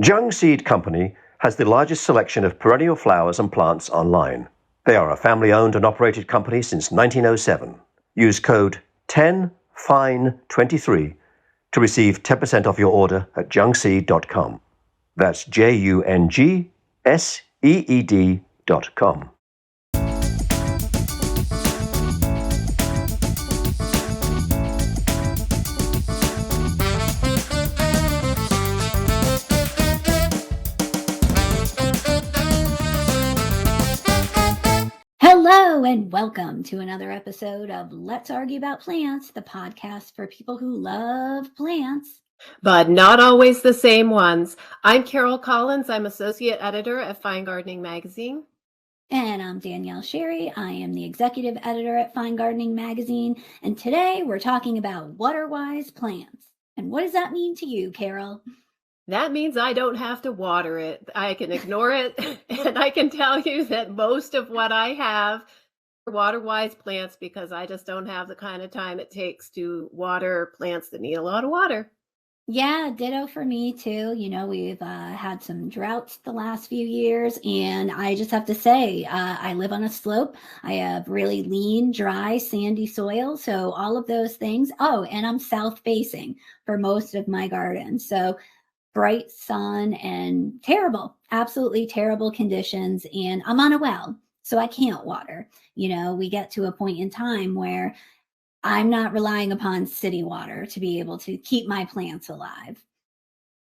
Jung Seed Company has the largest selection of perennial flowers and plants online. They are a family-owned and operated company since 1907. Use code 10FINE23 to receive 10% off your order at jungseed.com. That's JUNGSEED.com. Hello and welcome to another episode of Let's Argue About Plants, the podcast for people who love plants. But not always the same ones. I'm Carol Collins. I'm Associate Editor at Fine Gardening Magazine. And I'm Danielle Sherry. I am the Executive Editor at Fine Gardening Magazine. And today we're talking about WaterWise Plants. And what does that mean to you, Carol? That means I don't have to water it. I can ignore it. And I can tell you that most of what I have are WaterWise plants because I just don't have the kind of time it takes to water plants that need a lot of water. Yeah, ditto for me too. You know, we've had some droughts the last few years, and I just have to say, I live on a slope. I have really lean, dry, sandy soil. So all of those things. Oh, and I'm south facing for most of my garden. So bright sun and absolutely terrible conditions. And I'm on a well, so I can't water. You know, we get to a point in time where I'm not relying upon city water to be able to keep my plants alive.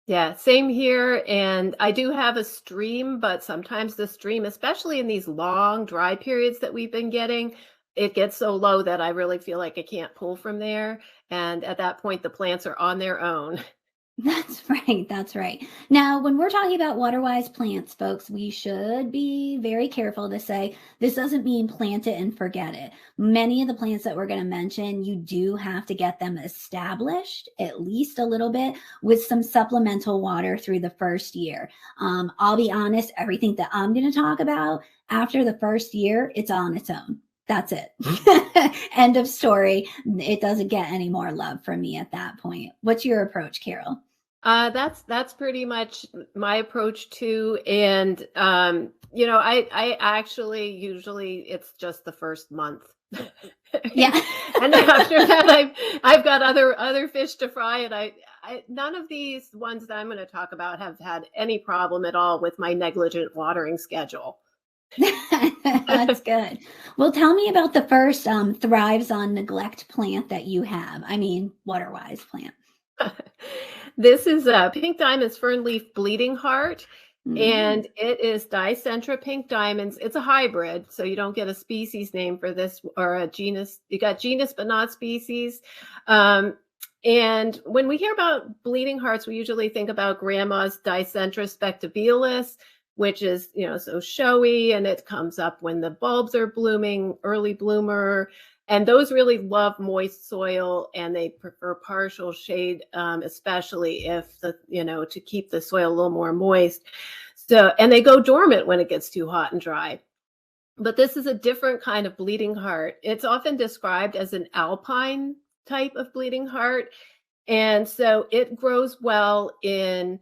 Yeah, same here. And I do have a stream, but sometimes the stream, especially in these long dry periods that we've been getting, it gets so low that I really feel like I can't pull from there. And at that point, the plants are on their own. That's right. That's right. Now, when we're talking about water-wise plants, folks, we should be very careful to say this doesn't mean plant it and forget it. Many of the plants that we're going to mention, you do have to get them established at least a little bit with some supplemental water through the first year. I'll be honest, everything that I'm going to talk about after the first year, it's on its own. That's it. End of story. It doesn't get any more love from me at that point. What's your approach, Carol? That's pretty much my approach too. And I actually usually it's just the first month. Yeah. And after that I've got other fish to fry, and I none of these ones that I'm going to talk about have had any problem at all with my negligent watering schedule. That's good. Well, tell me about the first thrives on neglect plant that you have. I mean, water-wise plant. This is a pink diamonds Fernleaf bleeding heart, and Mm. it is Dicentra pink diamonds. It's a hybrid, so you don't get a species name for this or a genus. You got genus but not species. And when we hear about bleeding hearts, we usually think about grandma's Dicentra spectabilis, which is, so showy, and it comes up when the bulbs are blooming, early bloomer. And those really love moist soil, and they prefer partial shade, especially if to keep the soil a little more moist. So, and they go dormant when it gets too hot and dry. But this is a different kind of bleeding heart. It's often described as an alpine type of bleeding heart. And so it grows well in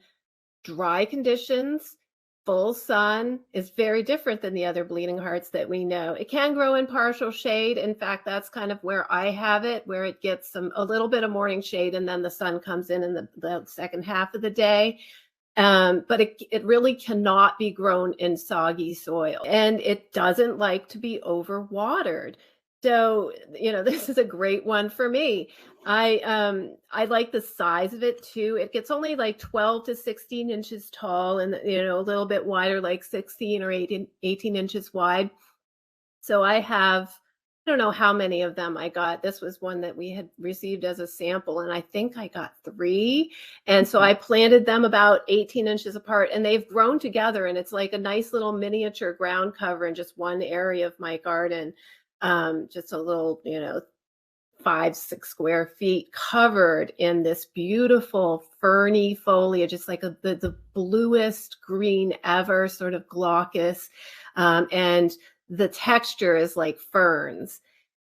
dry conditions. Full sun is very different than the other bleeding hearts that we know. It can grow in partial shade. In fact, that's kind of where I have it, where it gets a little bit of morning shade, and then the sun comes in the second half of the day. But it really cannot be grown in soggy soil, and it doesn't like to be overwatered. So, this is a great one for me. I like the size of it too. It gets only like 12 to 16 inches tall, and a little bit wider, like 16 or 18 inches wide. So I don't know how many of them I got. This was one that we had received as a sample, and I think I got 3. And so I planted them about 18 inches apart, and they've grown together, and it's like a nice little miniature ground cover in just one area of my garden. Just a little, 5-6 square feet covered in this beautiful ferny foliage. Just like the bluest green ever, sort of glaucous. And the texture is like ferns.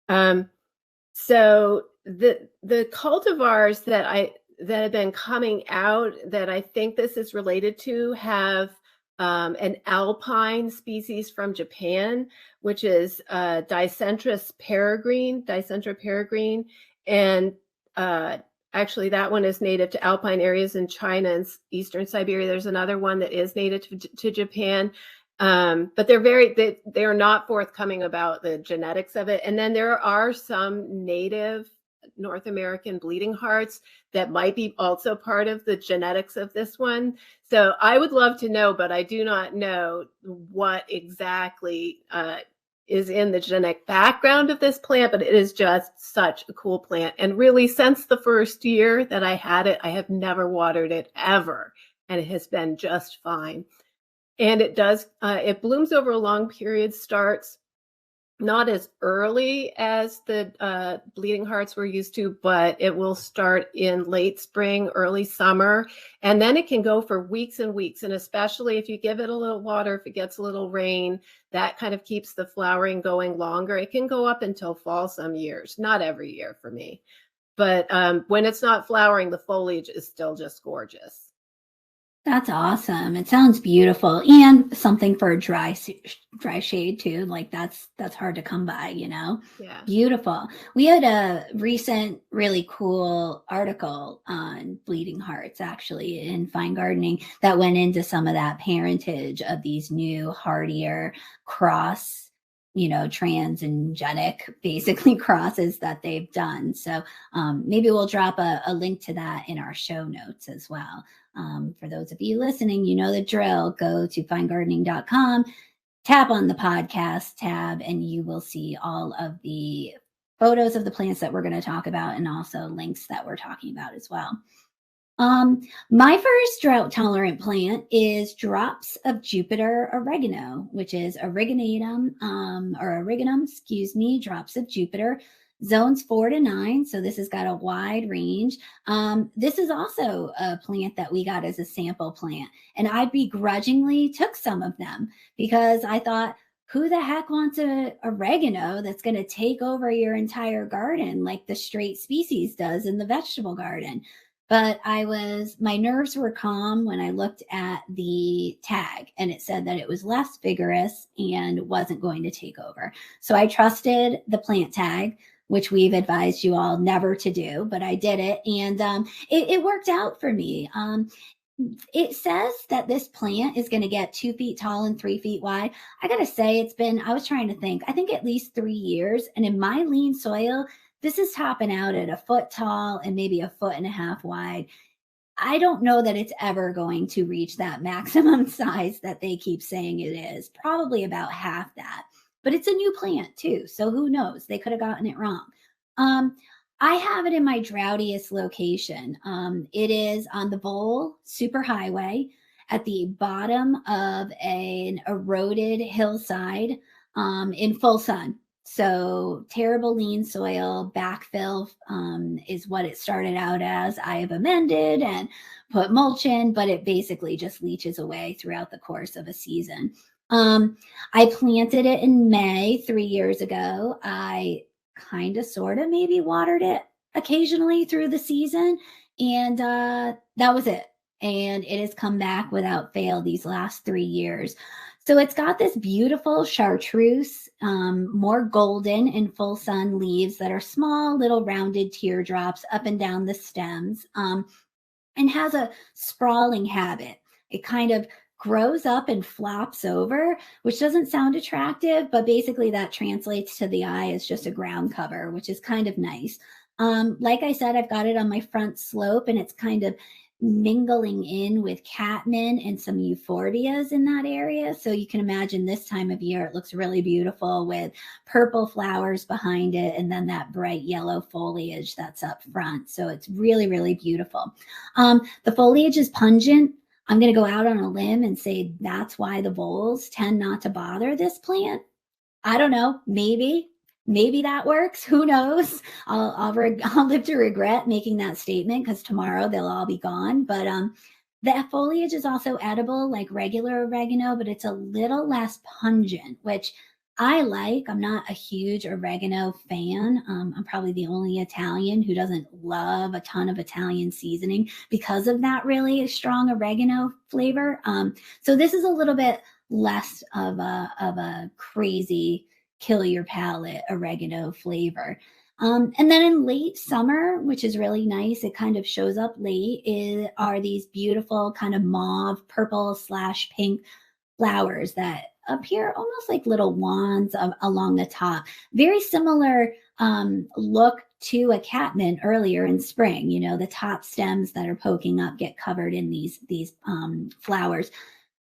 So the cultivars that that have been coming out that I think this is related to have an alpine species from Japan, which is Dicentra peregrine, and actually that one is native to alpine areas in China and eastern Siberia. There's another one that is native to Japan, but they are not forthcoming about the genetics of it. And then there are some native North American bleeding hearts that might be also part of the genetics of this one. So I would love to know, but I do not know what exactly is in the genetic background of this plant, but it is just such a cool plant. And really, since the first year that I had it, I have never watered it ever, and it has been just fine. And it blooms over a long period, starts not as early as the bleeding hearts we're used to, but it will start in late spring, early summer, and then it can go for weeks and weeks. And especially if you give it a little water, if it gets a little rain, that kind of keeps the flowering going longer. It can go up until fall some years, not every year for me. But when it's not flowering, the foliage is still just gorgeous. That's awesome. It sounds beautiful, and something for a dry shade too. Like that's hard to come by, you know? Yeah. Beautiful. We had a recent really cool article on bleeding hearts actually in Fine Gardening that went into some of that parentage of these new hardier cross, transgenic basically crosses that they've done. So maybe we'll drop a link to that in our show notes as well. For those of you listening, you know the drill. Go to finegardening.com, tap on the podcast tab, and you will see all of the photos of the plants that we're going to talk about and also links that we're talking about as well. My first drought tolerant plant is Drops of Jupiter Oregano, which is Oreganum, Drops of Jupiter. Zones 4 to 9. So this has got a wide range. This is also a plant that we got as a sample plant. And I begrudgingly took some of them because I thought, who the heck wants a oregano that's going to take over your entire garden like the straight species does in the vegetable garden? But my nerves were calm when I looked at the tag and it said that it was less vigorous and wasn't going to take over. So I trusted the plant tag, which we've advised you all never to do, but I did it. And it worked out for me. It says that this plant is going to get 2 feet tall and 3 feet wide. I got to say, I was trying to think, I think at least 3 years. And in my lean soil, this is topping out at 1 foot tall and maybe 1.5 feet wide. I don't know that it's ever going to reach that maximum size that they keep saying it is. Probably about half that. But it's a new plant too, so who knows? They could have gotten it wrong. I have it in my droughtiest location. It is on the Bowl Superhighway at the bottom of an eroded hillside in full sun. So terrible lean soil, backfill is what it started out as. I have amended and put mulch in, but it basically just leaches away throughout the course of a season. I planted it in May 3 years ago. I kind of sort of maybe watered it occasionally through the season, and that was it. And it has come back without fail these last 3 years. So it's got this beautiful chartreuse, more golden in full sun leaves that are small little rounded teardrops up and down the stems, and has a sprawling habit. It kind of grows up and flops over, which doesn't sound attractive, but basically that translates to the eye as just a ground cover, which is kind of nice. Like I said, I've got it on my front slope and it's kind of mingling in with catmin and some euphorbias in that area. So you can imagine this time of year, it looks really beautiful with purple flowers behind it and then that bright yellow foliage that's up front. So it's really, really beautiful. The foliage is pungent. I'm going to go out on a limb and say that's why the voles tend not to bother this plant. I don't know. Maybe that works. Who knows? I'll live to regret making that statement because tomorrow they'll all be gone. But the foliage is also edible like regular oregano, but it's a little less pungent, which I'm not a huge oregano fan. I'm probably the only Italian who doesn't love a ton of Italian seasoning because of that really strong oregano flavor. So this is a little bit less of a crazy kill your palate oregano flavor. And then in late summer, which is really nice, it kind of shows up late, are these beautiful kind of mauve, purple/pink flowers that appear almost like little wands along the top. Very similar look to a catmint earlier in spring. You know, the top stems that are poking up get covered in these flowers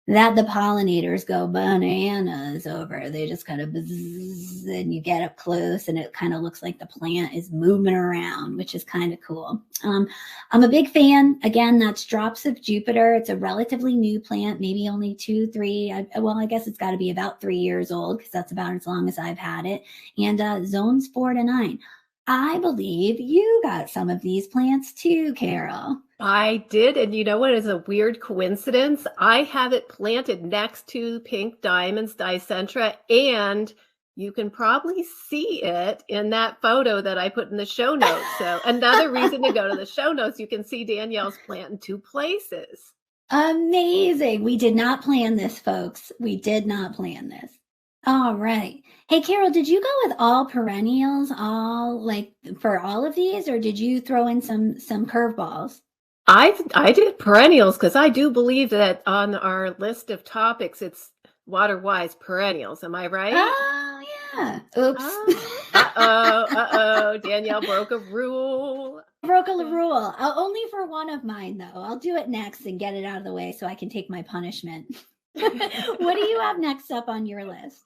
that the pollinators go bananas over. They just kind of buzz, and you get up close and it kind of looks like the plant is moving around, which is kind of cool. I'm a big fan. Again, that's Drops of Jupiter. It's a relatively new plant, maybe only 2, 3. I guess it's got to be about 3 years old because that's about as long as I've had it. And zones 4 to 9. I believe you got some of these plants too, Carol. I did. And you know what is a weird coincidence? I have it planted next to pink diamonds, dicentra, and you can probably see it in that photo that I put in the show notes. So another reason to go to the show notes, you can see Danielle's plant in 2 places. Amazing. We did not plan this, folks. We did not plan this. All right. Hey, Carol, did you go with all perennials, for all of these, or did you throw in some curveballs? I did perennials because I do believe that on our list of topics, it's WaterWise Perennials. Am I right? Oh, yeah. Oops. Danielle broke a rule. Broke a rule. Only for one of mine, though. I'll do it next and get it out of the way so I can take my punishment. What do you have next up on your list?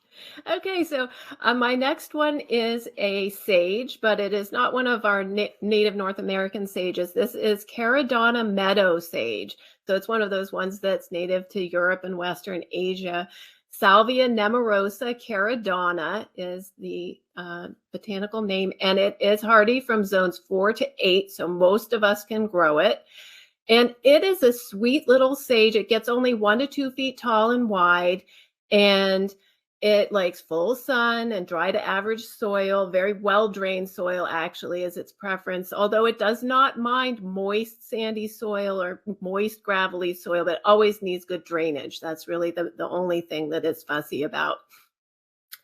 Okay, so my next one is a sage, but it is not one of our native North American sages. This is Karadonna meadow sage. So it's one of those ones that's native to Europe and Western Asia. Salvia nemorosa Karadonna is the botanical name, and it is hardy from zones 4 to 8, so most of us can grow it. And it is a sweet little sage. It gets only 1 to 2 feet tall and wide, and it likes full sun and dry to average soil. Very well-drained soil actually is its preference, although it does not mind moist sandy soil or moist gravelly soil, but always needs good drainage. That's really the only thing that it's fussy about.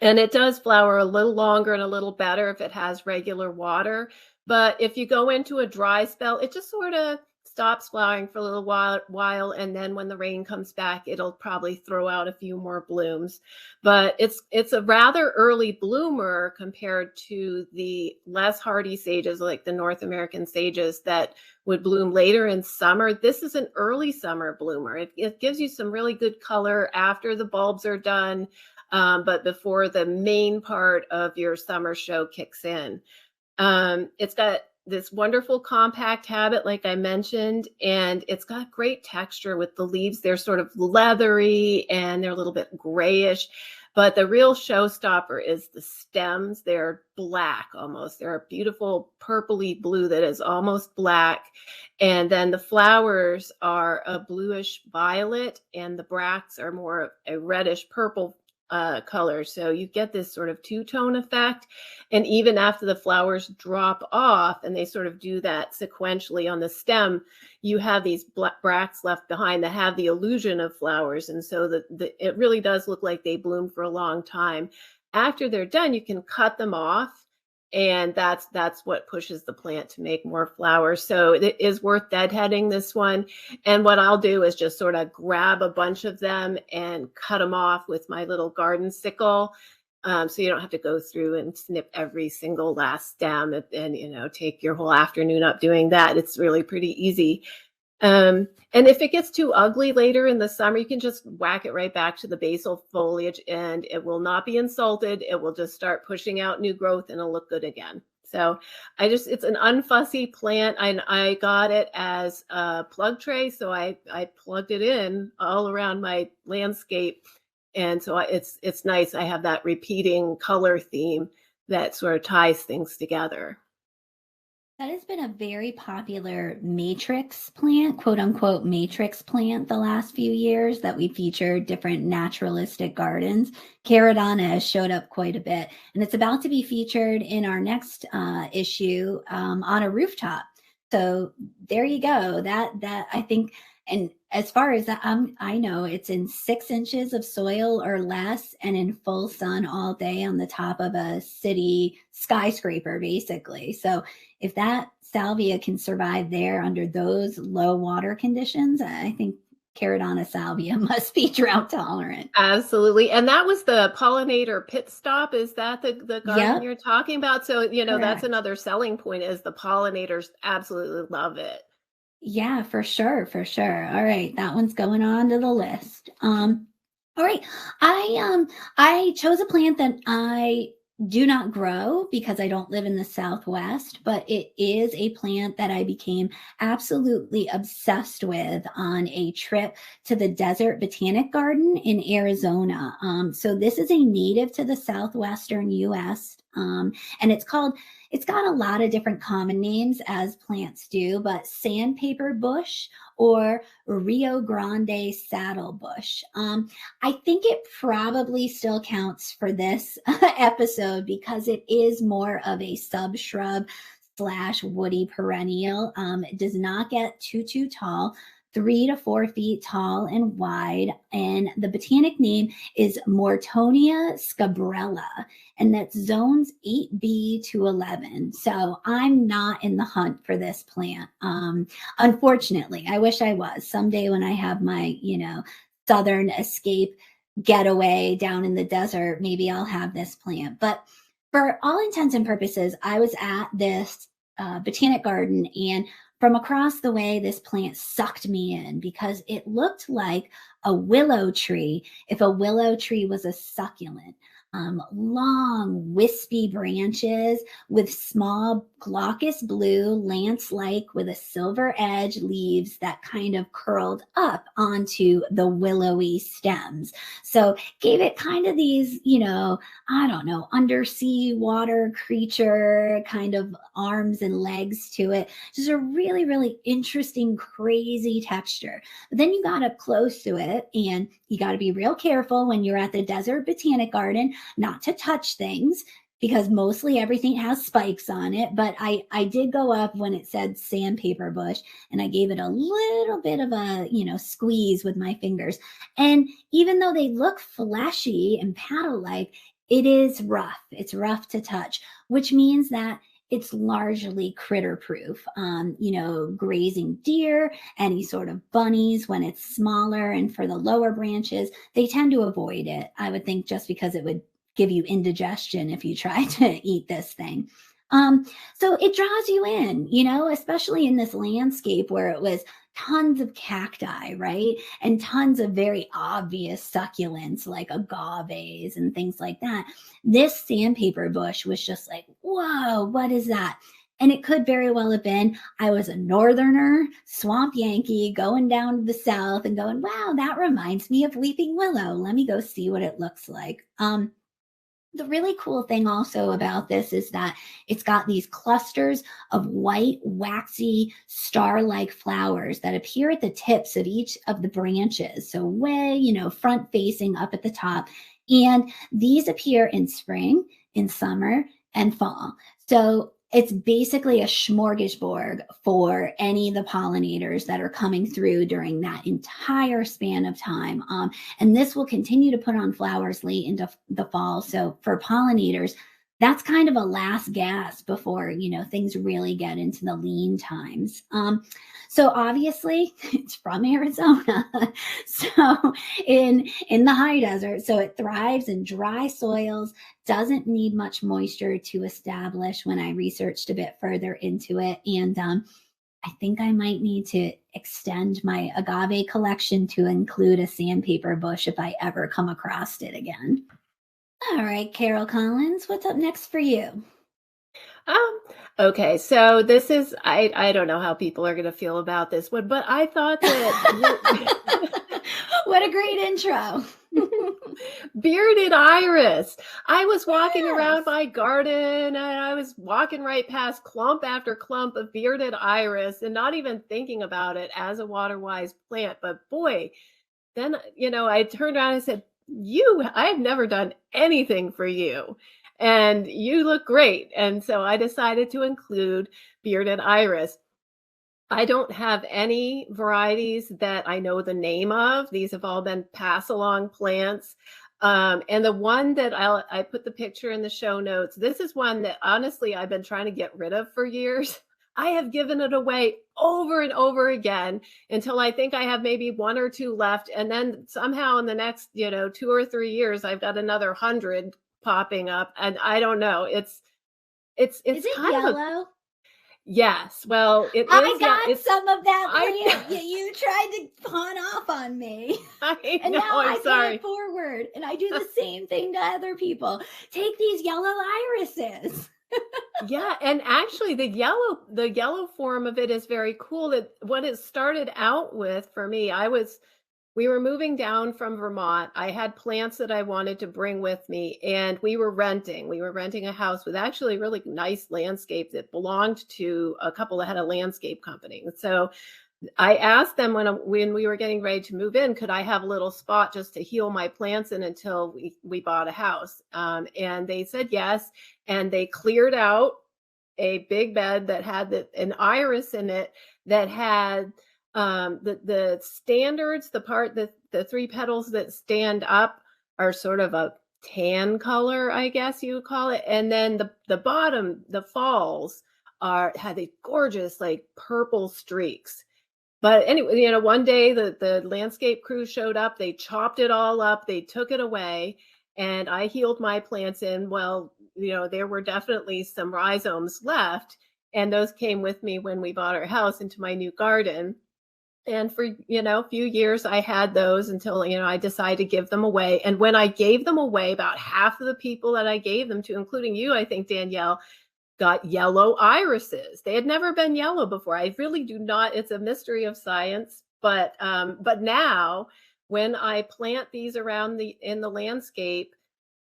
And it does flower a little longer and a little better if it has regular water. But if you go into a dry spell, it just sort of stops flowering for a little while, and then when the rain comes back, it'll probably throw out a few more blooms. But it's a rather early bloomer compared to the less hardy sages like the North American sages that would bloom later in summer. This is an early summer bloomer. It gives you some really good color after the bulbs are done, but before the main part of your summer show kicks in. It's got this wonderful compact habit, like I mentioned, and it's got great texture with the leaves. They're sort of leathery and they're a little bit grayish, but the real showstopper is the stems. They're black almost. They're a beautiful purpley blue that is almost black. And then the flowers are a bluish violet, and the bracts are more of a reddish purple color. So you get this sort of two-tone effect. And even after the flowers drop off and they sort of do that sequentially on the stem, you have these bracts left behind that have the illusion of flowers. And so it really does look like they bloom for a long time. After they're done, you can cut them off, and that's what pushes the plant to make more flowers. So it is worth deadheading this one. And what I'll do is just sort of grab a bunch of them and cut them off with my little garden sickle. So you don't have to go through and snip every single last stem and take your whole afternoon up doing that. It's really pretty easy. And if it gets too ugly later in the summer, you can just whack it right back to the basal foliage and it will not be insulted. It will just start pushing out new growth and it'll look good again. So it's an unfussy plant. I got it as a plug tray. So I plugged it in all around my landscape. And so it's nice. I have that repeating color theme that sort of ties things together. That has been a very popular matrix plant, quote unquote matrix plant, the last few years that we featured different naturalistic gardens. Karadonna has showed up quite a bit, and it's about to be featured in our next issue on a rooftop. So there you go. That I think, and as far as that, I know, it's in 6 inches of soil or less, and in full sun all day on the top of a city skyscraper, basically. So if that salvia can survive there under those low water conditions, I think Caradonna salvia must be drought tolerant. Absolutely. And that was the pollinator pit stop. Is that the garden Yep, you're talking about? So, that's correct. another selling point is the pollinators absolutely love it. Yeah, for sure, for sure. All right, that one's going on to the list. All right, I chose a plant that I do not grow because I don't live in the Southwest, but it is a plant that I became absolutely obsessed with on a trip to the Desert Botanic Garden in Arizona. So this is a native to the southwestern U.S. And it's got a lot of different common names as plants do, but Sandpaper Bush or Rio Grande Saddle Bush. I think it probably still counts for this episode because it is more of a subshrub slash woody perennial. It does not get too tall. 3 to 4 feet tall and wide, and the botanic name is Mortonia scabrella, and that's zones 8B to 11. So I'm not in the hunt for this plant. Unfortunately, I wish I was. Someday when I have my, southern escape getaway down in the desert, maybe I'll have this plant. But for all intents and purposes, I was at this botanic garden, and from across the way, this plant sucked me in because it looked like a willow tree if a willow tree was a succulent. Long, wispy branches with small glaucous blue, lance-like with a silver edge leaves that kind of curled up onto the willowy stems. So gave it kind of these, I don't know, undersea water creature kind of arms and legs to it. Just a really, really interesting, crazy texture. But then you got up close to it, and you got to be real careful when you're at the Desert Botanic Garden not to touch things because mostly everything has spikes on it. But I did go up when it said Sandpaper Bush, and I gave it a little bit of a, squeeze with my fingers. And even though they look fleshy and paddle-like, it is rough. It's rough to touch, which means that it's largely critter proof. Grazing deer, any sort of bunnies when it's smaller, and for the lower branches, they tend to avoid it. I would think just because it would give you indigestion if you try to eat this thing. So it draws you in, especially in this landscape where it was tons of cacti, right? And tons of very obvious succulents like agaves and things like that. This sandpaper bush was just like, whoa, what is that? And it could very well have been I was a northerner, swamp Yankee, going down to the south and going, wow, that reminds me of weeping willow. Let me go see what it looks like. The really cool thing also about this is that it's got these clusters of white, waxy, star-like flowers that appear at the tips of each of the branches. So way, front facing up at the top. And these appear in spring, in summer, and fall. So it's basically a smorgasbord for any of the pollinators that are coming through during that entire span of time. And this will continue to put on flowers late into the fall. So for pollinators, that's kind of a last gasp before, things really get into the lean times. So obviously it's from Arizona. So in the high desert, so it thrives in dry soils, doesn't need much moisture to establish when I researched a bit further into it. And I think I might need to extend my agave collection to include a sandpaper bush if I ever come across it again. All right, Carol Collins, what's up next for you? Um, okay, so this is I don't know how people are gonna feel about this one, but I thought that What a great intro. Bearded iris. I was walking around Yes. my garden and I was walking right past clump after clump of bearded iris and not even thinking about it as a WaterWise plant. But boy, then, I turned around and said, I've never done anything for you. And you look great. And so I decided to include bearded iris. I don't have any varieties that I know the name of. These have all been pass along plants. And the one that I put the picture in the show notes, this is one that honestly I've been trying to get rid of for years. I have given it away over and over again until I think I have maybe one or two left. And then somehow in the next, 2 or 3 years, I've got another 100 popping up. And I don't know. It's Is it kind of a yellow? yes. Well, it I is. Yeah, got some of that I plant. You tried to pawn off on me. I And know. now I'm I pay sorry. it forward. And I do the same thing to other people. Take these yellow irises. Yeah, and actually the yellow form of it is very cool. That what it started out with for me, we were moving down from Vermont. I had plants that I wanted to bring with me, and we were renting. We were renting a house with actually really nice landscape that belonged to a couple that had a landscape company. And so I asked them when we were getting ready to move in, could I have a little spot just to heal my plants in until we bought a house? And they said yes. And they cleared out a big bed that had an iris in it that had the standards, the three petals that stand up are sort of a tan color, I guess you would call it. And then the bottom, the falls had these gorgeous like purple streaks. But anyway, one day the landscape crew showed up, they chopped it all up, they took it away, and I healed my plants in. Well, there were definitely some rhizomes left, and those came with me when we bought our house into my new garden. And for, a few years I had those until, I decided to give them away. And when I gave them away, about half of the people that I gave them to, including you, I think, Danielle, got yellow irises. They had never been yellow before. I really do not, it's a mystery of science, but now when I plant these around in the landscape,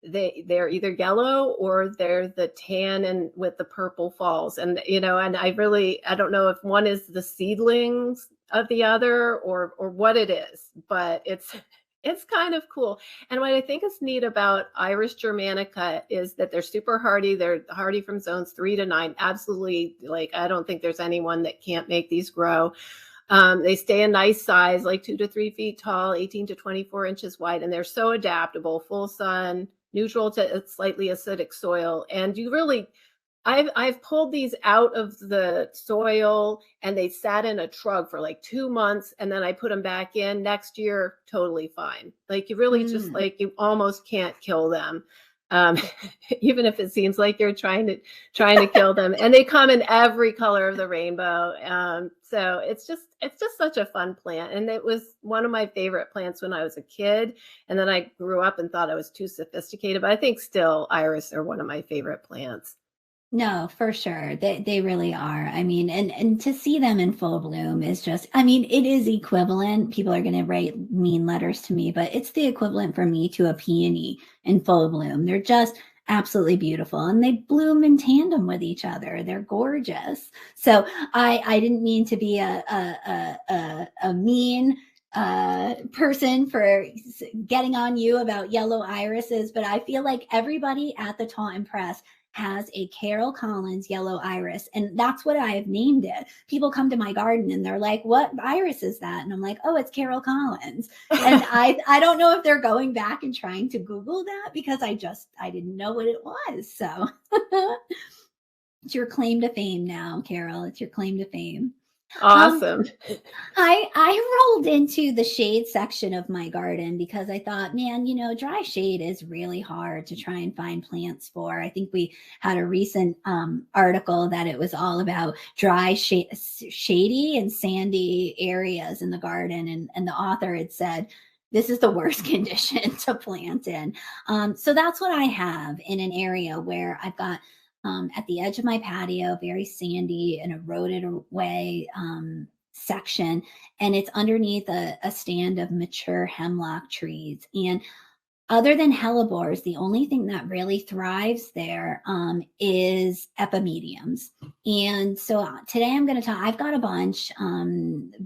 they're either yellow or they're the tan and with the purple falls. And and I don't know if one is the seedlings of the other or what it is, but it's kind of cool. And what I think is neat about Iris Germanica is that they're super hardy. They're hardy from zones 3 to 9. Absolutely, like I don't think there's anyone that can't make these grow. They stay a nice size, like 2 to 3 feet tall, 18 to 24 inches wide, and they're so adaptable. Full sun, neutral to slightly acidic soil, and I've pulled these out of the soil and they sat in a trug for like 2 months, and then I put them back in next year, totally fine. Like you really just like you almost can't kill them. Um, even if it seems like you're trying to kill them, and they come in every color of the rainbow. So it's just such a fun plant, and it was one of my favorite plants when I was a kid, and then I grew up and thought I was too sophisticated, but I think still iris are one of my favorite plants. No, for sure. They really are. I mean, and to see them in full bloom is just, I mean, it is equivalent. People are going to write mean letters to me, but it's the equivalent for me to a peony in full bloom. They're just absolutely beautiful, and they bloom in tandem with each other. They're gorgeous. So I didn't mean to be a mean person for getting on you about yellow irises, but I feel like everybody at the Taunton Press has a Carol Collins yellow iris, and that's what I have named it. People come to my garden and they're like, "What iris is that?" And I'm like, "Oh, it's Carol Collins." And I don't know if they're going back and trying to Google that because I didn't know what it was. So it's your claim to fame now, Carol. It's your claim to fame. Awesome. I rolled into the shade section of my garden because I thought, man, dry shade is really hard to try and find plants for. I think we had a recent article that it was all about dry, shady and sandy areas in the garden. And the author had said, this is the worst condition to plant in. So that's what I have in an area where I've got at the edge of my patio, very sandy and eroded away section, and it's underneath a stand of mature hemlock trees. And Other than hellebores, the only thing that really thrives there is epimediums. And so today I'm going to talk, I've got a bunch,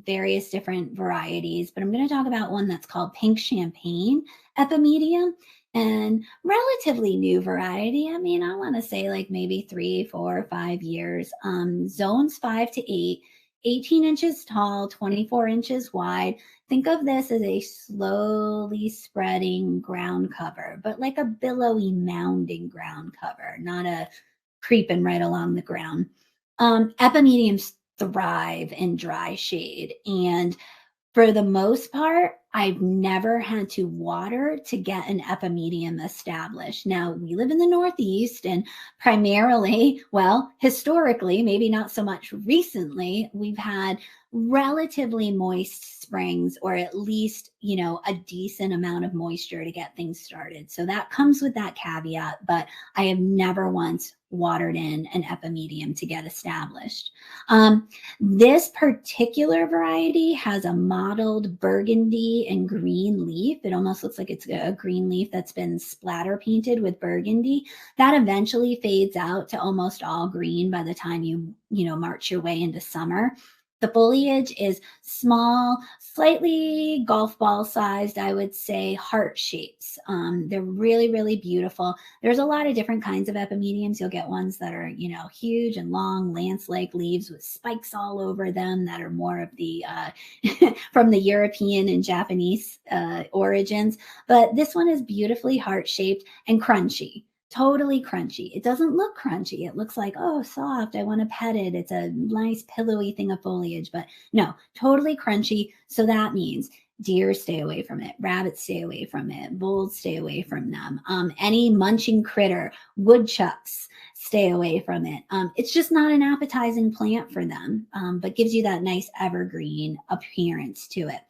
various different varieties, but I'm going to talk about one that's called pink champagne epimedium, and relatively new variety. I mean, I want to say like maybe 3, 4, 5 years, zones 5 to 8, 18 inches tall, 24 inches wide. Think of this as a slowly spreading ground cover, but like a billowy mounding ground cover, not a creeping right along the ground. Epimediums thrive in dry shade, and for the most part, I've never had to water to get an epimedium established. Now, we live in the Northeast, and primarily, well, historically, maybe not so much recently, we've had relatively moist springs, or at least, a decent amount of moisture to get things started. So that comes with that caveat, but I have never once watered in an epimedium to get established. This particular variety has a mottled burgundy and green leaf. It almost looks like it's a green leaf that's been splatter painted with burgundy. That eventually fades out to almost all green by the time you march your way into summer. The foliage is small, slightly golf ball sized, I would say, heart shapes. They're really, really beautiful. There's a lot of different kinds of epimediums. You'll get ones that are, huge and long lance-like leaves with spikes all over them that are more of the, from the European and Japanese origins. But this one is beautifully heart-shaped and crunchy. Totally crunchy. It doesn't look crunchy. It looks like, oh, soft. I want to pet it. It's a nice pillowy thing of foliage, but no, totally crunchy. So that means deer stay away from it. Rabbits stay away from it. Bulls stay away from them. Any munching critter, woodchucks stay away from it. It's just not an appetizing plant for them, but gives you that nice evergreen appearance to it.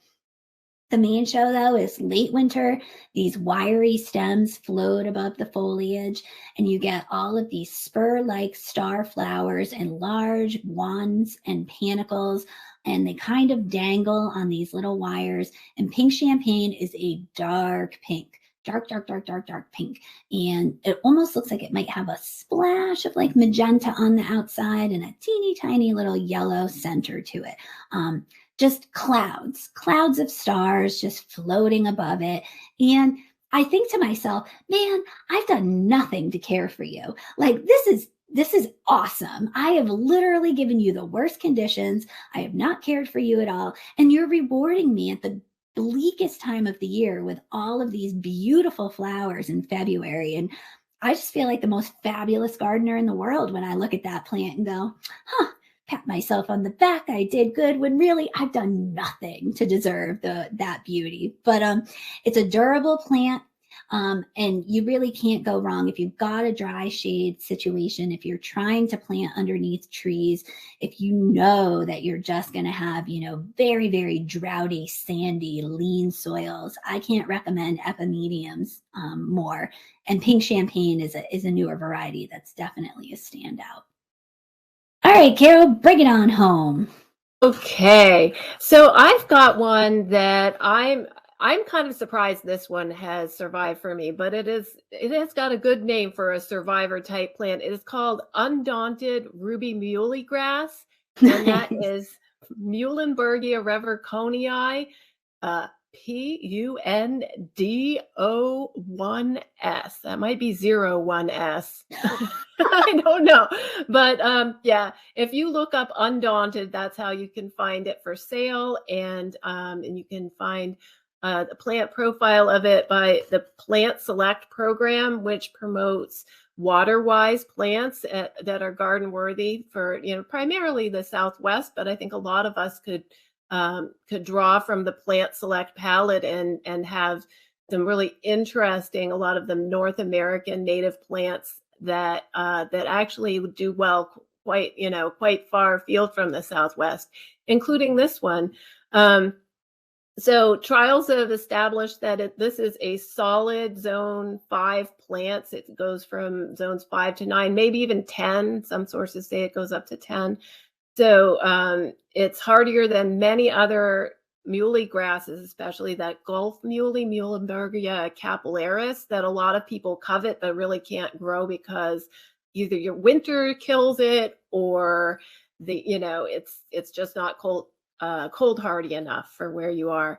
The main show, though, is late winter. These wiry stems float above the foliage, and you get all of these spur-like star flowers and large wands and panicles, and they kind of dangle on these little wires. And pink champagne is a dark pink. Dark, dark, dark, dark, dark pink. And it almost looks like it might have a splash of like magenta on the outside and a teeny tiny little yellow center to it. Just clouds of stars just floating above it. And I think to myself, man, I've done nothing to care for you. Like, this is awesome. I have literally given you the worst conditions. I have not cared for you at all. And you're rewarding me at the bleakest time of the year with all of these beautiful flowers in February. And I just feel like the most fabulous gardener in the world when I look at that plant and go, pat myself on the back. I did good, when really I've done nothing to deserve that beauty. But it's a durable plant. And you really can't go wrong if you've got a dry shade situation, if you're trying to plant underneath trees, if you know that you're just going to have, very, very droughty, sandy, lean soils. I can't recommend epimediums more. And pink champagne is a newer variety that's definitely a standout. All right, Carol, bring it on home. Okay, so I've got one that I'm kind of surprised this one has survived for me, but it has got a good name for a survivor type plant. It is called Undaunted Ruby Muoli grass, and that is Muhlenbergia reverconii, PUNDO1S. That might be 01S. I don't know. But yeah, if you look up Undaunted, that's how you can find it for sale. And you can find the plant profile of it by the Plant Select program, which promotes WaterWise plants that are garden worthy for, primarily the Southwest, but I think a lot of us could draw from the Plant Select palette and have some really interesting, a lot of them North American native plants that actually do well quite far afield from the Southwest, including this one. So trials have established that this is a solid zone 5 plants. It goes from zones 5 to 9, maybe even 10. Some sources say it goes up to 10. So it's hardier than many other muhly grasses, especially that Gulf muhly, Muhlenbergia capillaris, that a lot of people covet but really can't grow because either your winter kills it or it's just not cold hardy enough for where you are.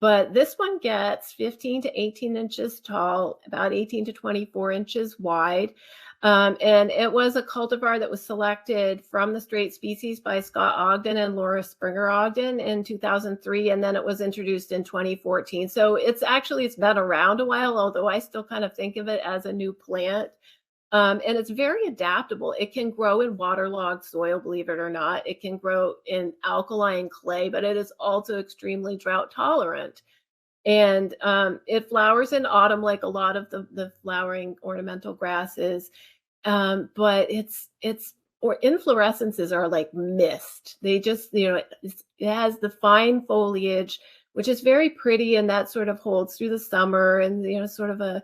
But this one gets 15 to 18 inches tall, about 18 to 24 inches wide. And it was a cultivar that was selected from the straight species by Scott Ogden and Laura Springer Ogden in 2003, and then it was introduced in 2014. So it's been around a while, although I still kind of think of it as a new plant. And it's very adaptable. It can grow in waterlogged soil, believe it or not. It can grow in alkaline clay, but it is also extremely drought tolerant. And it flowers in autumn like a lot of the flowering ornamental grasses. But or inflorescences are like mist. They just, it has the fine foliage, which is very pretty, and that sort of holds through the summer, and sort of a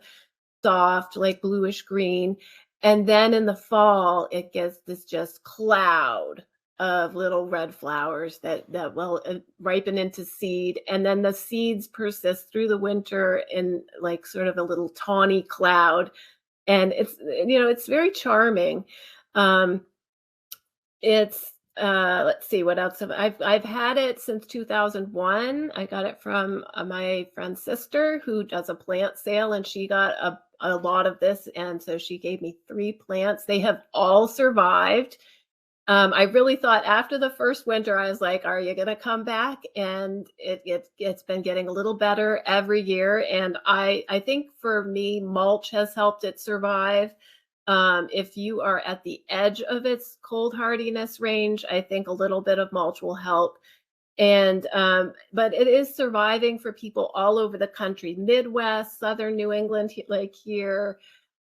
soft, like bluish green. And then in the fall, it gets this just cloud of little red flowers that will ripen into seed. And then the seeds persist through the winter in like sort of a little tawny cloud. And it's very charming. Let's see, what else I've had it since 2001. I got it from my friend's sister who does a plant sale, and she got a lot of this, and so she gave me 3 plants. They have all survived. I really thought after the first winter, I was like, are you going to come back? And it's been getting a little better every year. And I think for me, mulch has helped it survive. If you are at the edge of its cold hardiness range, I think a little bit of mulch will help. And but it is surviving for people all over the country, Midwest, Southern New England, like here.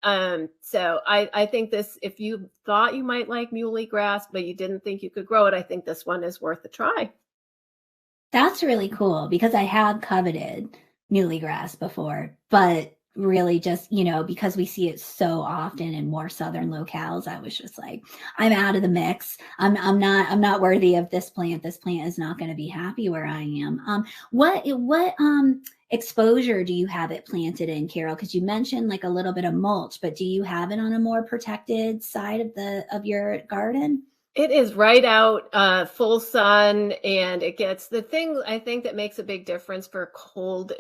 So I think this, if you thought you might like muhly grass, but you didn't think you could grow it, I think this one is worth a try. That's really cool because I have coveted muhly grass before, but really just, because we see it so often in more southern locales, I was just like, I'm out of the mix. I'm not worthy of this plant. This plant is not going to be happy where I am. What exposure do you have it planted in, Carol? Because you mentioned like a little bit of mulch, but do you have it on a more protected side of your garden? It is right out, full sun, and it gets, the thing I think that makes a big difference for cold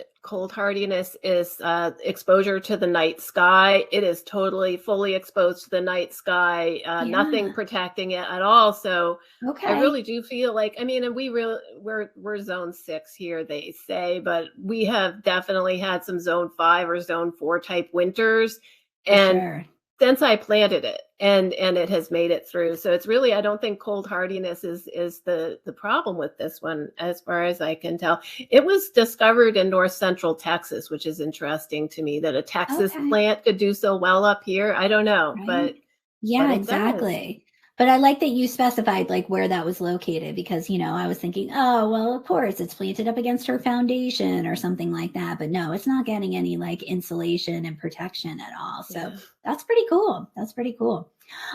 hardiness is exposure to the night sky. It is totally fully exposed to the night sky, nothing protecting it at all. So I really do feel like, and we're zone 6 here, they say, but we have definitely had some zone 5 or zone 4 type winters. And since I planted it, and it has made it through. So it's really, I don't think cold hardiness is the problem with this one, as far as I can tell. It was discovered in north central Texas, which is interesting to me that a Texas plant could do so well up here. I don't know, but exactly. But I like that you specified like where that was located, because, I was thinking, oh, well, of course it's planted up against her foundation or something like that. But no, it's not getting any like insulation and protection at all. So that's pretty cool. That's pretty cool.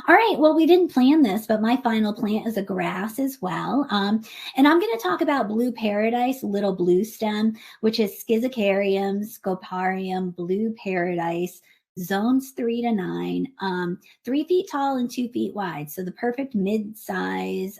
All right. Well, we didn't plan this, but my final plant is a grass as well. And I'm going to talk about blue paradise, little blue stem, which is Schizocarium, Scoparium, blue paradise, zones 3 to 9, 3 feet tall and 2 feet wide. So the perfect mid-size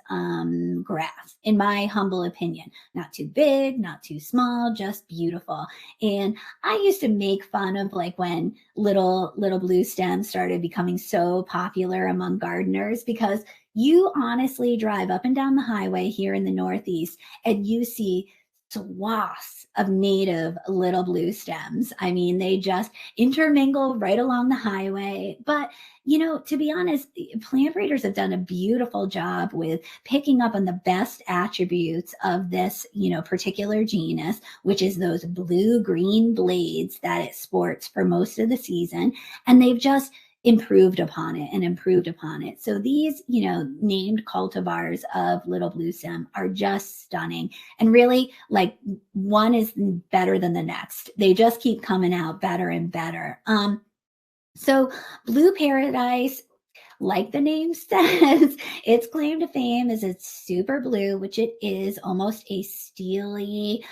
grass, in my humble opinion. Not too big, not too small, just beautiful. And I used to make fun of like when little blue stems started becoming so popular among gardeners, because you honestly drive up and down the highway here in the Northeast and you see swaths of native little blue stems. I mean, they just intermingle right along the highway. But, to be honest, plant breeders have done a beautiful job with picking up on the best attributes of this, particular genus, which is those blue-green blades that it sports for most of the season. And they've just improved upon it. So these, named cultivars of little blue stem are just stunning. And really, like, one is better than the next. They just keep coming out better and better. So blue paradise, like the name says, its claim to fame is it's super blue, which it is, almost a steely,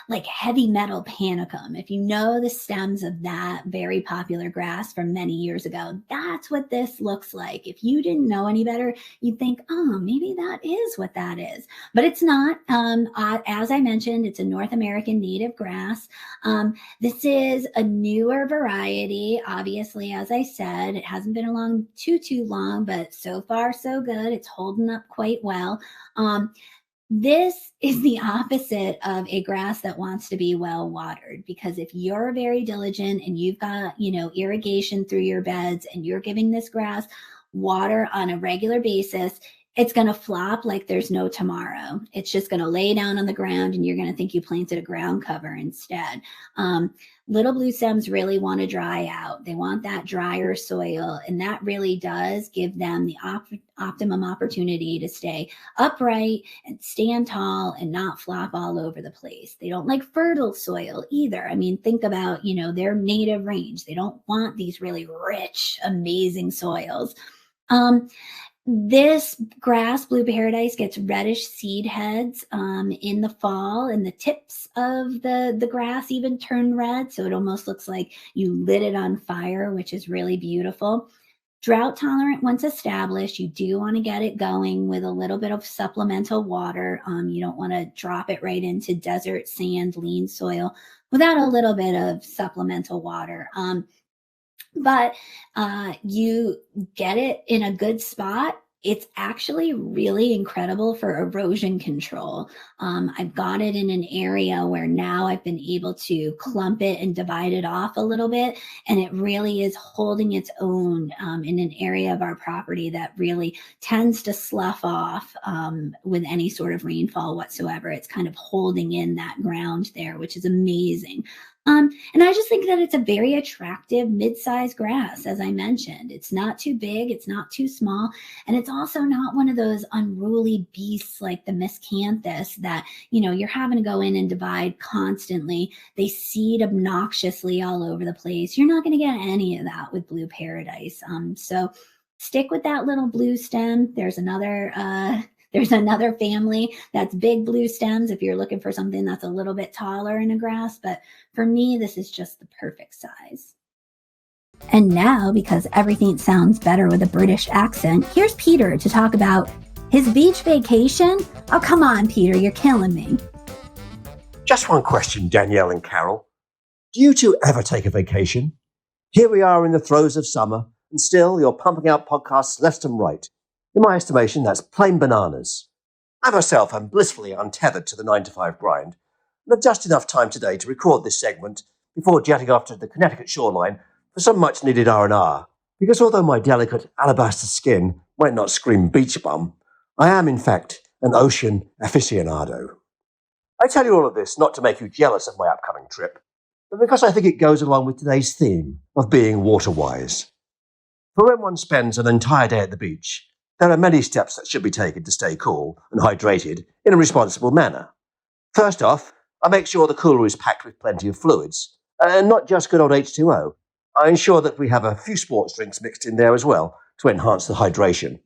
like heavy metal panicum. If you know the stems of that very popular grass from many years ago, that's what this looks like. If you didn't know any better, you'd think, oh, maybe that is what that is. But it's not. As I mentioned, it's a North American native grass. This is a newer variety. Obviously, as I said, it hasn't been along too long, but so far so good. It's holding up quite well. This is the opposite of a grass that wants to be well watered, because if you're very diligent and you've got, irrigation through your beds and you're giving this grass water on a regular basis, it's going to flop like there's no tomorrow. It's just going to lay down on the ground and you're going to think you planted a ground cover instead. Little blue stems really want to dry out. They want that drier soil, and that really does give them the optimum opportunity to stay upright and stand tall and not flop all over the place. They don't like fertile soil either. I mean, think about, their native range. They don't want these really rich, amazing soils. This grass, Blue Paradise, gets reddish seed heads in the fall, and the tips of the grass even turn red. So it almost looks like you lit it on fire, which is really beautiful. Drought tolerant once established, you do want to get it going with a little bit of supplemental water. You don't want to drop it right into desert, sand, lean soil without a little bit of supplemental water. But you get it in a good spot. It's actually really incredible for erosion control. I've got it in an area where now I've been able to clump it and divide it off a little bit, and it really is holding its own in an area of our property that really tends to slough off with any sort of rainfall whatsoever. It's kind of holding in that ground there, which is amazing. And I just think that it's a very attractive mid-sized grass, as I mentioned. It's not too big, it's not too small, and it's also not one of those unruly beasts like the miscanthus that, you're having to go in and divide constantly. They seed obnoxiously all over the place. You're not going to get any of that with Blue Paradise. So stick with that little blue stem. There's another family that's big blue stems if you're looking for something that's a little bit taller in a grass. But for me, this is just the perfect size. And now, because everything sounds better with a British accent, here's Peter to talk about his beach vacation. Oh, come on, Peter, you're killing me. Just one question, Danielle and Carol. Do you two ever take a vacation? Here we are in the throes of summer, and still you're pumping out podcasts left and right. In my estimation, that's plain bananas. I myself am blissfully untethered to the 9-to-5 grind, and have just enough time today to record this segment before jetting off to the Connecticut shoreline for some much-needed R&R, because although my delicate alabaster skin might not scream beach bum, I am, in fact, an ocean aficionado. I tell you all of this not to make you jealous of my upcoming trip, but because I think it goes along with today's theme of being water-wise. For when one spends an entire day at the beach, there are many steps that should be taken to stay cool and hydrated in a responsible manner. First off, I make sure the cooler is packed with plenty of fluids, and not just good old H2O. I ensure that we have a few sports drinks mixed in there as well to enhance the hydration.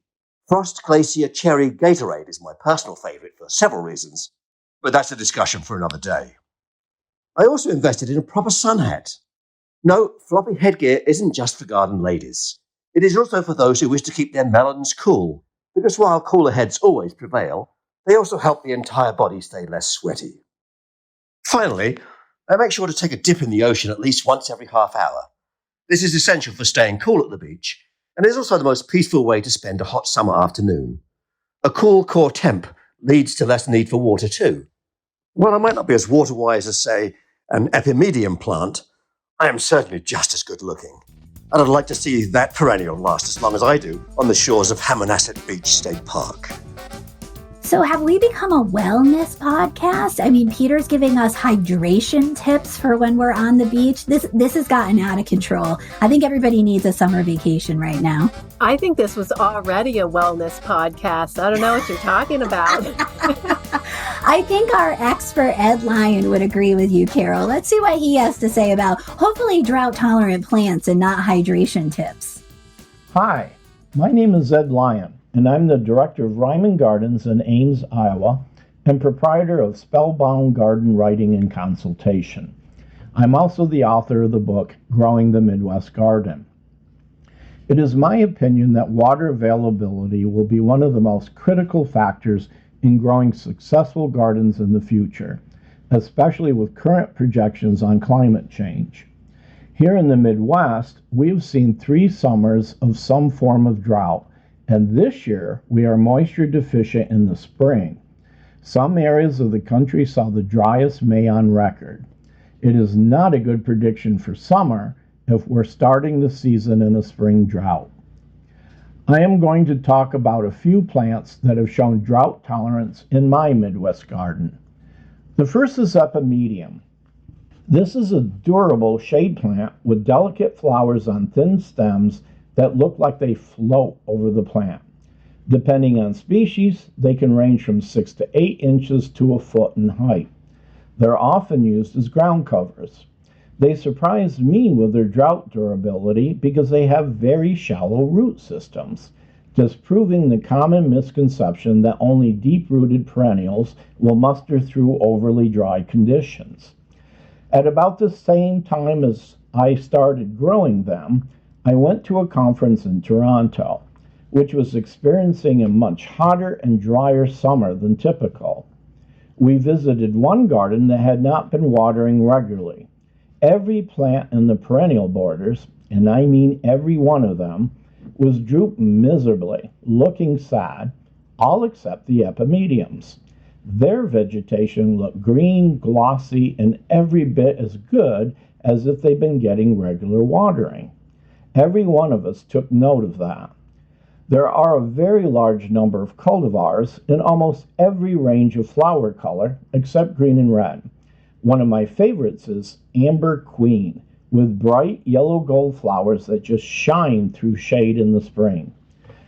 Frost Glacier Cherry Gatorade is my personal favourite for several reasons, but that's a discussion for another day. I also invested in a proper sun hat. No, floppy headgear isn't just for garden ladies. It is also for those who wish to keep their melons cool, because while cooler heads always prevail, they also help the entire body stay less sweaty. Finally, I make sure to take a dip in the ocean at least once every half hour. This is essential for staying cool at the beach, and is also the most peaceful way to spend a hot summer afternoon. A cool core temp leads to less need for water too. While I might not be as water-wise as, say, an Epimedium plant, I am certainly just as good looking. And I'd like to see that perennial last as long as I do on the shores of Hammonasset Beach State Park. So have we become a wellness podcast? I mean, Peter's giving us hydration tips for when we're on the beach. This has gotten out of control. I think everybody needs a summer vacation right now. I think this was already a wellness podcast. I don't know what you're talking about. I think our expert Ed Lyon would agree with you, Carol. Let's see what he has to say about hopefully drought-tolerant plants and not hydration tips. Hi, My name is Ed Lyon, and I'm the director of Ryman Gardens in Ames, Iowa, and proprietor of Spellbound Garden Writing and Consultation. I'm also the author of the book, Growing the Midwest Garden. It is my opinion that water availability will be one of the most critical factors in growing successful gardens in the future, especially with current projections on climate change. Here in the Midwest, we have seen 3 summers of some form of drought, and this year we are moisture deficient in the spring. Some areas of the country saw the driest May on record. It is not a good prediction for summer if we're starting the season in a spring drought. I am going to talk about a few plants that have shown drought tolerance in my Midwest garden. The first is Epimedium. This is a durable shade plant with delicate flowers on thin stems that look like they float over the plant. Depending on species, they can range from 6 to 8 inches to a foot in height. They're often used as ground covers. They surprised me with their drought durability because they have very shallow root systems, disproving the common misconception that only deep-rooted perennials will muster through overly dry conditions. At about the same time as I started growing them, I went to a conference in Toronto, which was experiencing a much hotter and drier summer than typical. We visited one garden that had not been watering regularly. Every plant in the perennial borders, and I mean every one of them, was drooped miserably, looking sad, all except the Epimediums. Their vegetation looked green, glossy, and every bit as good as if they'd been getting regular watering. Every one of us took note of that. There are a very large number of cultivars in almost every range of flower color except green and red. One of my favorites is Amber Queen, with bright yellow gold flowers that just shine through shade in the spring.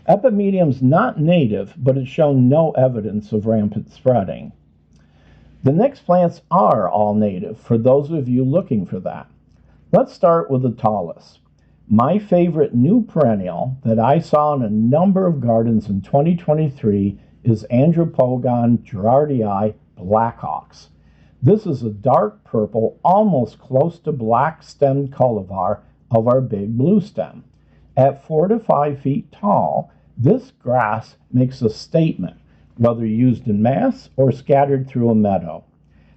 Epimedium's not native, but has shown no evidence of rampant spreading. The next plants are all native for those of you looking for that. Let's start with the tallest. My favorite new perennial that I saw in a number of gardens in 2023 is Andropogon gerardii Blackhawks. This is a dark purple, almost close to black-stemmed cultivar of our big blue stem. At 4 to 5 feet tall, this grass makes a statement, whether used in mass or scattered through a meadow.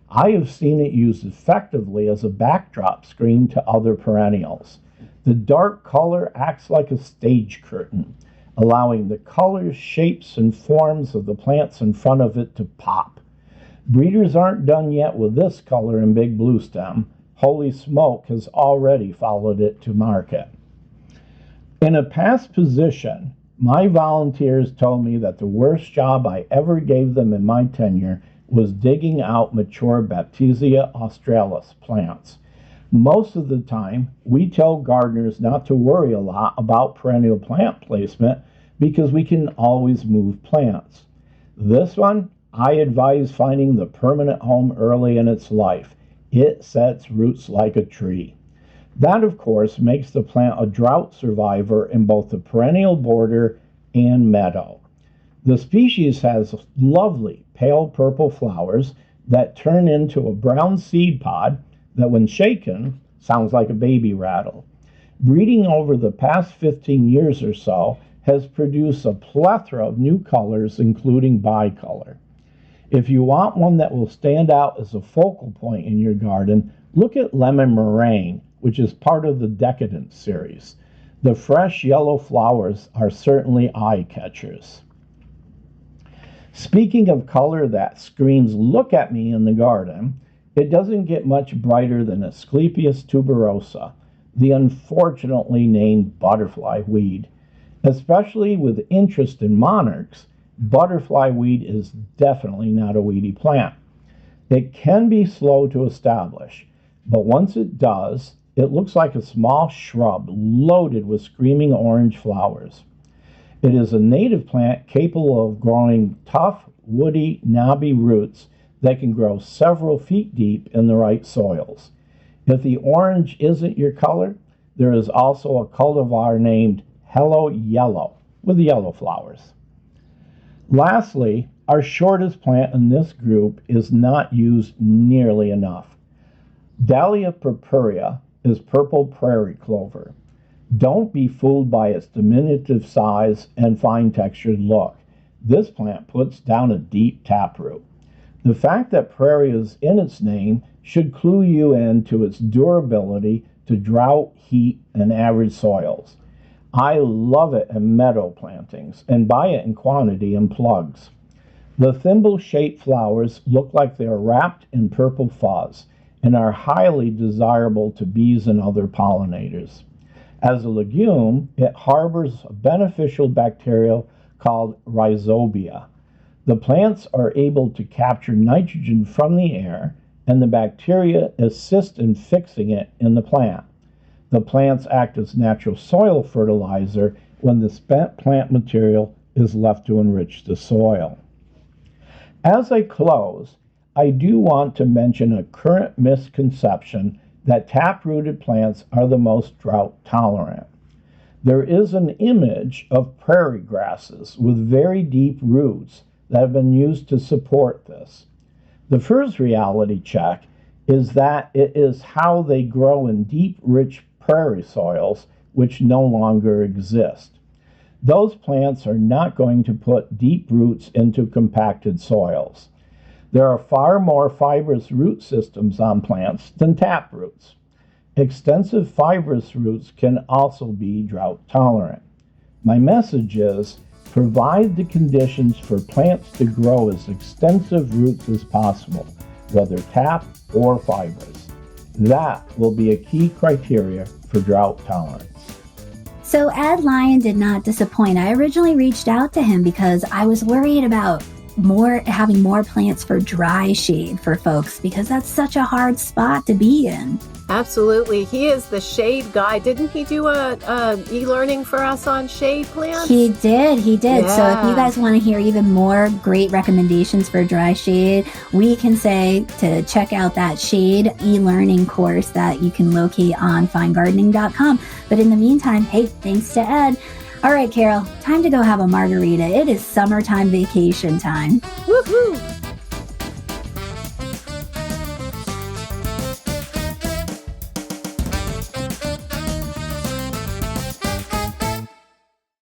I have seen it used effectively as a backdrop screen to other perennials. The dark color acts like a stage curtain, allowing the colors, shapes, and forms of the plants in front of it to pop. Breeders aren't done yet with this color in big blue stem. Holy Smoke has already followed it to market. In a past position, my volunteers told me that the worst job I ever gave them in my tenure was digging out mature Baptisia australis plants. Most of the time, we tell gardeners not to worry a lot about perennial plant placement because we can always move plants. This one, I advise finding the permanent home early in its life. It sets roots like a tree. That, of course, makes the plant a drought survivor in both the perennial border and meadow. The species has lovely pale purple flowers that turn into a brown seed pod that, when shaken, sounds like a baby rattle. Breeding over the past 15 years or so has produced a plethora of new colors, including bicolor. If you want one that will stand out as a focal point in your garden, look at Lemon Meringue, which is part of the Decadence series. The fresh yellow flowers are certainly eye-catchers. Speaking of color that screams, "Look at me" in the garden, it doesn't get much brighter than Asclepias tuberosa, the unfortunately named butterfly weed. Especially with interest in monarchs, butterfly weed is definitely not a weedy plant. It can be slow to establish, but once it does, it looks like a small shrub loaded with screaming orange flowers. It is a native plant capable of growing tough, woody, knobby roots that can grow several feet deep in the right soils. If the orange isn't your color, there is also a cultivar named Hello Yellow with yellow flowers. Lastly, our shortest plant in this group is not used nearly enough. Dahlia purpurea is purple prairie clover. Don't be fooled by its diminutive size and fine textured look. This plant puts down a deep taproot. The fact that prairie is in its name should clue you in to its durability to drought, heat, and arid soils. I love it in meadow plantings and buy it in quantity in plugs. The thimble-shaped flowers look like they are wrapped in purple fuzz and are highly desirable to bees and other pollinators. As a legume, it harbors a beneficial bacteria called rhizobia. The plants are able to capture nitrogen from the air, and the bacteria assist in fixing it in the plant. The plants act as natural soil fertilizer when the spent plant material is left to enrich the soil. As I close, I do want to mention a current misconception that tap-rooted plants are the most drought tolerant. There is an image of prairie grasses with very deep roots that have been used to support this. The first reality check is that it is how they grow in deep, rich prairie soils which no longer exist. Those plants are not going to put deep roots into compacted soils. There are far more fibrous root systems on plants than tap roots. Extensive fibrous roots can also be drought tolerant. My message is, provide the conditions for plants to grow as extensive roots as possible, whether tap or fibrous. That will be a key criteria for drought tolerance. So Ed Lyon did not disappoint. I originally reached out to him because I was worried about having more plants for dry shade for folks, because that's such a hard spot to be in. Absolutely. He is the shade guy. Didn't he do a e-learning for us on shade plants? He did. Yeah. So if you guys want to hear even more great recommendations for dry shade, we can say to check out that shade e-learning course that you can locate on finegardening.com. But in the meantime, hey, thanks to Ed. All right, Carol, time to go have a margarita. It is summertime vacation time. Woohoo!